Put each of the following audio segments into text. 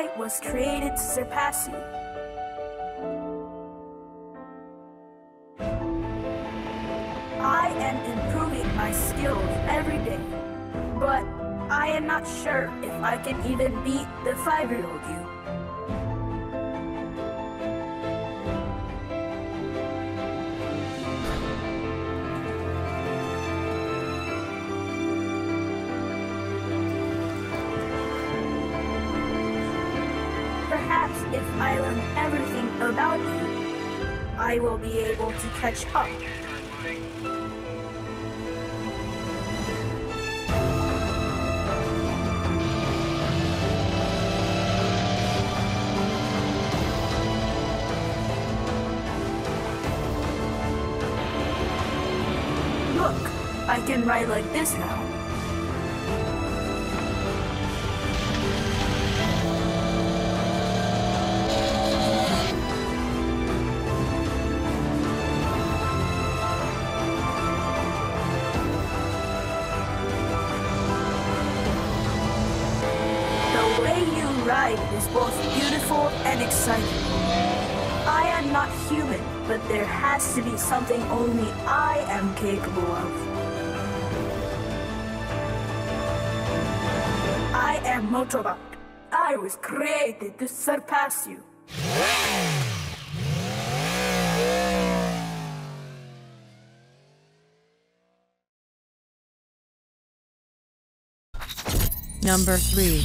I was created to surpass you. I am improving my skills every day, but I am not sure if I can even beat the 5-year-old you. Perhaps if I learn everything about you, I will be able to catch up. Look, I can ride like this now. The way you ride is both beautiful and exciting. I am not human, but there has to be something only I am capable of. I am Motobot. I was created to surpass you. Number 3.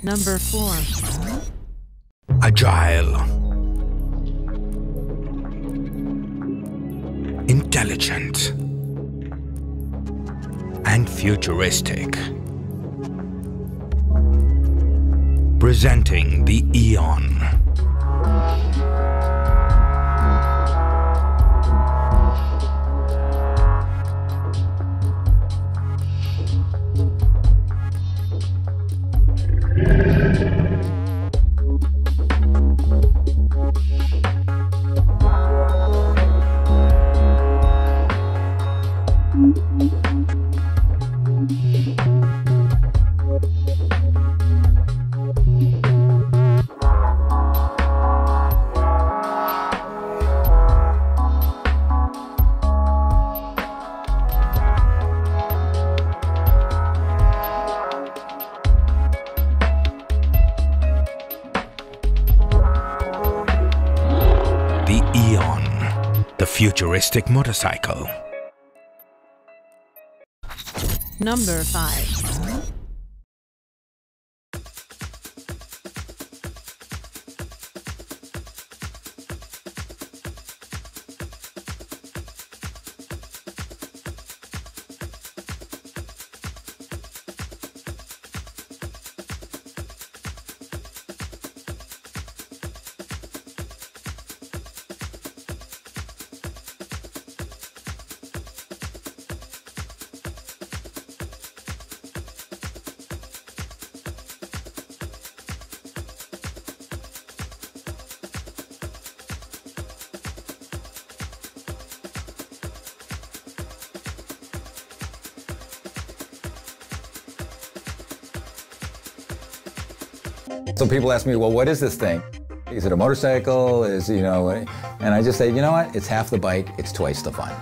Number 4. Agile, intelligent, and futuristic. Presenting the Eon. The Eon, the futuristic motorcycle. Number 5. So people ask me, well, what is this thing? Is it a motorcycle? And I just say, you know what? It's half the bike, it's twice the fun.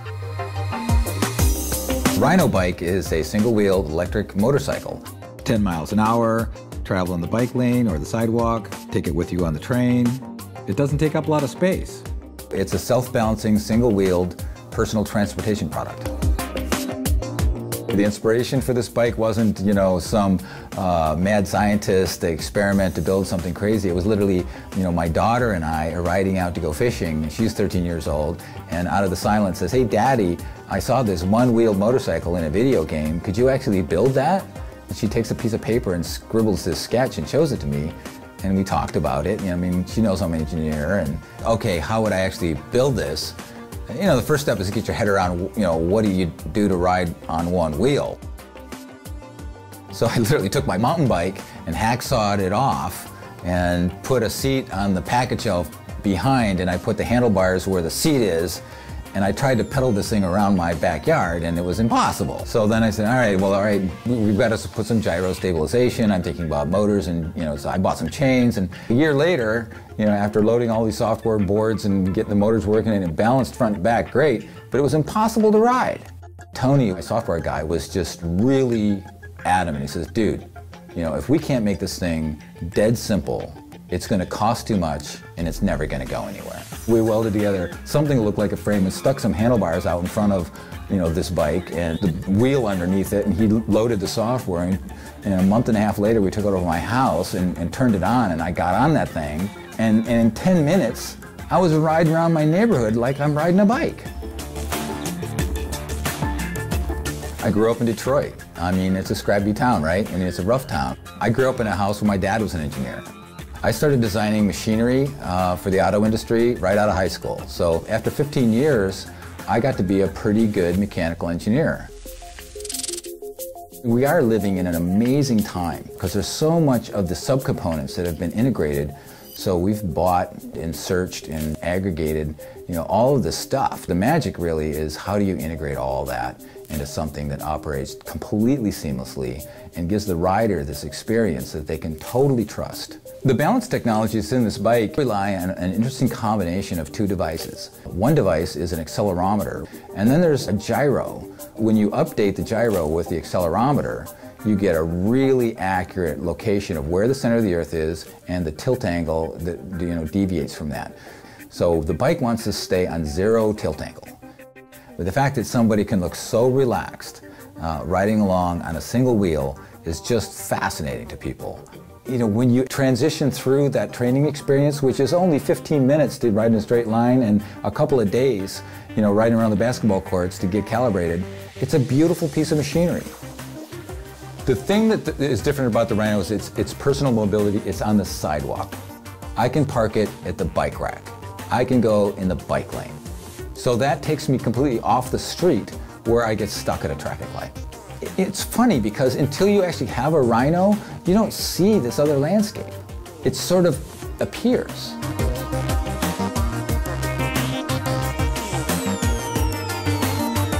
Rhino bike is a single-wheeled electric motorcycle. 10 miles an hour, travel on the bike lane or the sidewalk, take it with you on the train. It doesn't take up a lot of space. It's a self-balancing, single-wheeled personal transportation product. The inspiration for this bike wasn't, some mad scientist experiment to build something crazy. It was literally, my daughter and I are riding out to go fishing. She's 13 years old, and out of the silence says, "Hey, Daddy, I saw this one-wheeled motorcycle in a video game. Could you actually build that?" And she takes a piece of paper and scribbles this sketch and shows it to me. And we talked about it. She knows I'm an engineer. And okay, how would I actually build this? The first step is to get your head around, what do you do to ride on one wheel? So I literally took my mountain bike and hacksawed it off and put a seat on the package shelf behind, and I put the handlebars where the seat is, and I tried to pedal this thing around my backyard, and it was impossible. So then I said, all right, we've got to put some gyro stabilization. I'm thinking about motors, and so I bought some chains, and a year later, after loading all these software boards and getting the motors working and it balanced front and back great, but it was impossible to ride. Tony, my software guy, was just really adamant. He says, dude, if we can't make this thing dead simple, it's going to cost too much, and it's never going to go anywhere. We welded together something that looked like a frame and stuck some handlebars out in front of, this bike and the wheel underneath it, and he loaded the software, and a month and a half later we took it over to my house and turned it on, and I got on that thing, and in 10 minutes I was riding around my neighborhood like I'm riding a bike. I grew up in Detroit. It's a scrappy town, right? It's a rough town. I grew up in a house where my dad was an engineer. I started designing machinery for the auto industry right out of high school. So after 15 years, I got to be a pretty good mechanical engineer. We are living in an amazing time because there's so much of the subcomponents that have been integrated. So we've bought and searched and aggregated, all of this stuff. The magic really is, how do you integrate all that into something that operates completely seamlessly and gives the rider this experience that they can totally trust. The balance technologies in this bike rely on an interesting combination of two devices. One device is an accelerometer, and then there's a gyro. When you update the gyro with the accelerometer, you get a really accurate location of where the center of the earth is and the tilt angle that deviates from that. So the bike wants to stay on 0 tilt angle. But the fact that somebody can look so relaxed riding along on a single wheel is just fascinating to people. When you transition through that training experience, which is only 15 minutes to ride in a straight line and a couple of days, riding around the basketball courts to get calibrated, it's a beautiful piece of machinery. The thing that is different about the Rhino is its personal mobility. It's on the sidewalk. I can park it at the bike rack. I can go in the bike lane. So that takes me completely off the street where I get stuck at a traffic light. It's funny because until you actually have a Rhino, you don't see this other landscape. It sort of appears.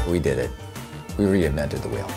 We did it. We reinvented the wheel.